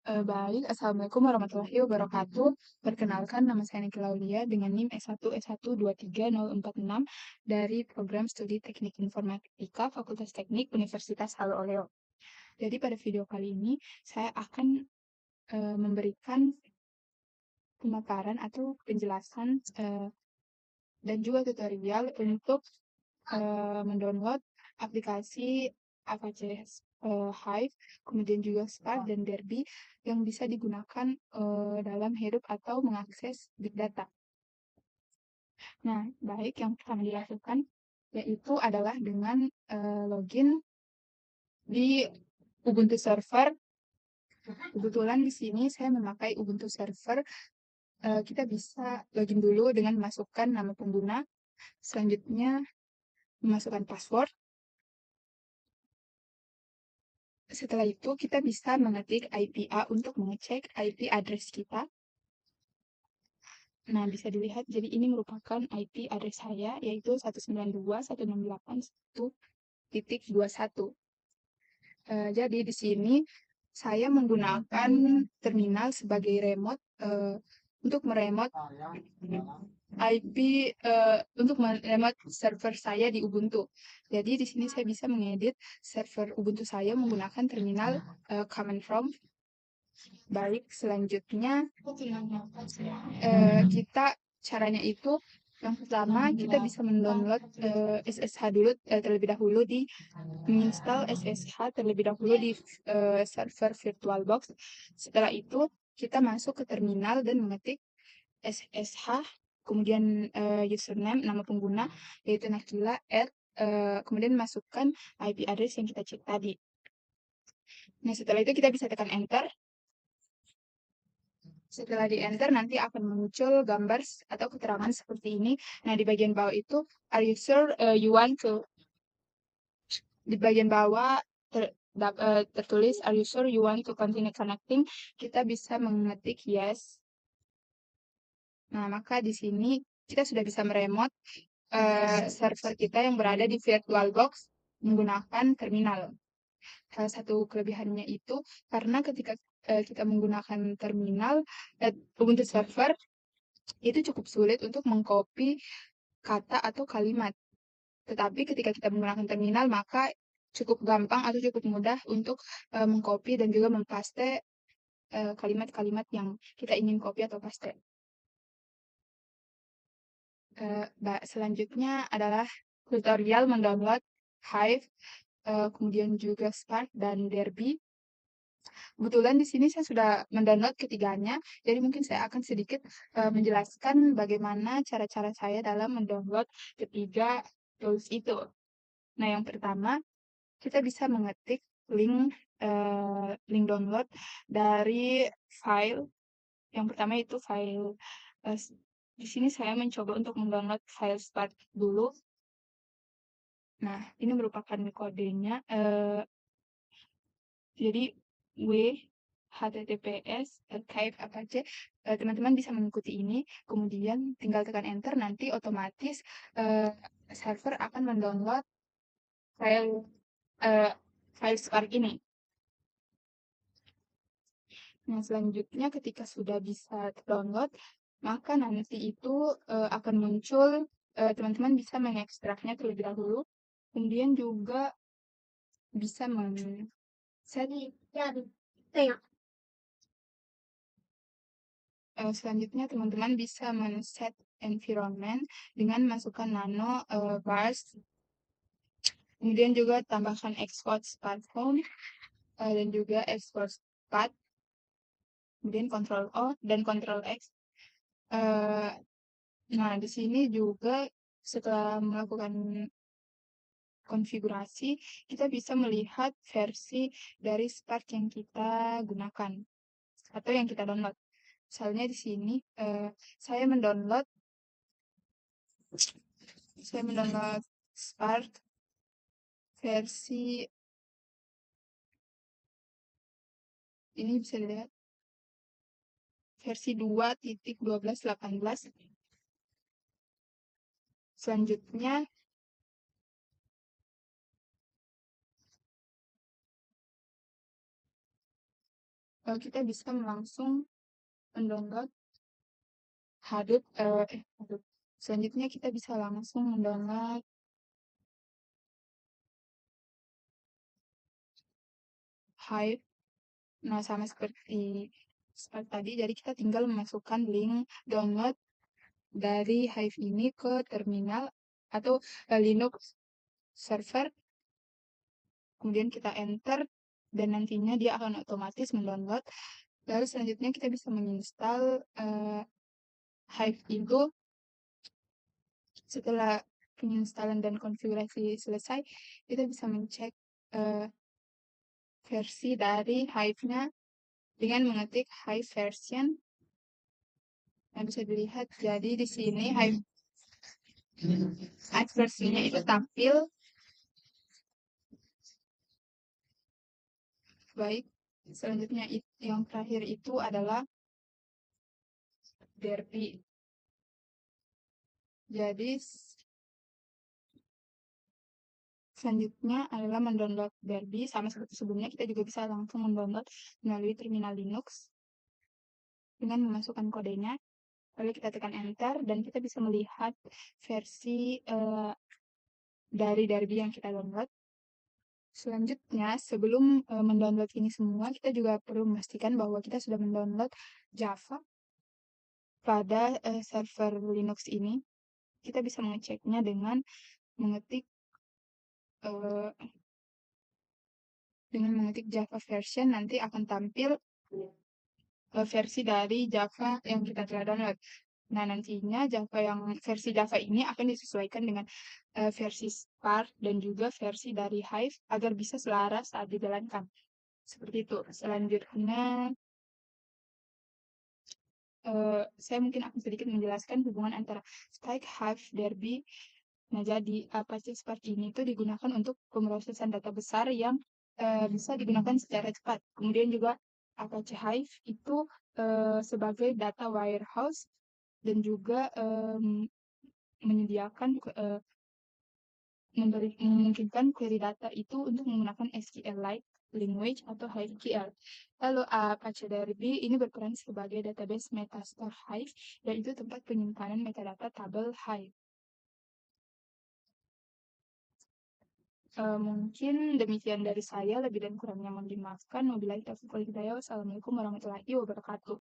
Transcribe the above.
Baik, Assalamualaikum warahmatullahi wabarakatuh. Perkenalkan, nama saya Niki Laulia dengan NIM S1S1230446 dari Program Studi Teknik Informatika Fakultas Teknik Universitas Halu Oleo. Jadi pada video kali ini saya akan memberikan pemaparan atau penjelasan dan juga tutorial untuk mendownload aplikasi AVCS Hive, kemudian juga Spark dan Derby yang bisa digunakan dalam hidup atau mengakses big data. Nah, baik yang pertama dilakukan yaitu adalah dengan login di Ubuntu Server. Kebetulan di sini saya memakai Ubuntu Server. Kita bisa login dulu dengan memasukkan nama pengguna, selanjutnya memasukkan password. Setelah itu, kita bisa mengetik IPA untuk mengecek IP address kita. Nah, bisa dilihat, jadi ini merupakan IP address saya, yaitu 192.168.1.21. Jadi, di sini saya menggunakan terminal sebagai remote untuk meremote IP untuk meremote server saya di Ubuntu. Jadi di sini saya bisa mengedit server Ubuntu saya menggunakan terminal command prompt. Baik, selanjutnya kita caranya itu yang pertama kita bisa mendownload SSH dulu terlebih dahulu di menginstal SSH terlebih dahulu di server VirtualBox. Setelah itu kita masuk ke terminal dan mengetik SSH, kemudian username nama pengguna yaitu Nakila kemudian masukkan IP address yang kita cek tadi. Nah, setelah itu kita bisa tekan enter. Setelah di enter nanti akan muncul gambar atau keterangan seperti ini. Nah, di bagian bawah itu are you sure you want to, di bagian bawah tertulis are you sure you want to continue connecting, kita bisa mengetik yes. Nah, maka di sini kita sudah bisa meremote server kita yang berada di VirtualBox menggunakan terminal. Salah satu kelebihannya itu karena ketika kita menggunakan terminal Ubuntu server itu cukup sulit untuk mengcopy kata atau kalimat. Tetapi ketika kita menggunakan terminal maka cukup gampang atau cukup mudah untuk mengcopy dan juga mempaste kalimat-kalimat yang kita ingin copy atau paste. Selanjutnya adalah tutorial mendownload Hive, kemudian juga Spark dan Derby. Kebetulan di sini saya sudah mendownload ketiganya, jadi mungkin saya akan sedikit menjelaskan bagaimana cara-cara saya dalam mendownload ketiga tools itu. Nah, yang pertama, kita bisa mengetik link download dari file. Yang pertama itu file, di sini saya mencoba untuk mendownload file Spark dulu. Nah, ini merupakan kodenya, jadi https archive apa aja, teman-teman bisa mengikuti ini, kemudian tinggal tekan enter, nanti otomatis server akan mendownload file Spark ini. Nah, selanjutnya ketika sudah bisa download, maka nanti itu akan muncul, teman-teman bisa mengekstraknya terlebih dahulu, kemudian juga bisa selanjutnya teman-teman bisa men-set environment dengan masukkan nano bars, kemudian juga tambahkan export Spark home dan juga export path, kemudian Ctrl O dan Ctrl X. Nah, di sini juga setelah melakukan konfigurasi, kita bisa melihat versi dari Spark yang kita gunakan atau yang kita download. Misalnya di sini saya mendownload Spark versi ini, bisa dilihat versi 2.12.18. Selanjutnya kita bisa langsung mendownload Hadoop, Hadoop. Selanjutnya kita bisa langsung mendownload Hive. Nah, sama seperti tadi, jadi kita tinggal memasukkan link download dari Hive ini ke terminal atau Linux server, kemudian kita enter, dan nantinya dia akan otomatis mendownload. Lalu selanjutnya kita bisa menginstal Hive itu. Setelah penginstalan dan konfigurasi selesai, kita bisa mencek versi dari Hive-nya dengan mengetik Hive version. Yang bisa dilihat, jadi di sini Hive versinya itu tampil. Baik, selanjutnya yang terakhir itu adalah Derby. Jadi selanjutnya adalah mendownload Derby. Sama seperti sebelumnya, kita juga bisa langsung mendownload melalui terminal Linux dengan memasukkan kodenya. Lalu kita tekan enter dan kita bisa melihat versi dari Derby yang kita download. Selanjutnya, sebelum mendownload ini semua, kita juga perlu memastikan bahwa kita sudah mendownload Java pada server Linux ini. Kita bisa mengeceknya dengan mengetik Java version, nanti akan tampil versi dari Java yang kita telah download. Nah, nantinya versi Java ini akan disesuaikan dengan versi Spark dan juga versi dari Hive agar bisa selaras saat dijalankan. Seperti itu. Selanjutnya, saya mungkin akan sedikit menjelaskan hubungan antara Spike, Hive, Derby. Nah, jadi Apache Spark ini itu digunakan untuk pemrosesan data besar yang bisa digunakan secara cepat. Kemudian juga Apache Hive itu sebagai data warehouse dan juga menyediakan memungkinkan query data itu untuk menggunakan SQLite language atau HiveQL. Lalu Apache Derby ini berperan sebagai database metastore Hive, dan itu tempat penyimpanan metadata tabel Hive. Mungkin demikian dari saya, lebih dan kurangnya mohon dimaafkan. Wabillahi taufiq wal hidayah. Wassalamualaikum warahmatullahi wabarakatuh.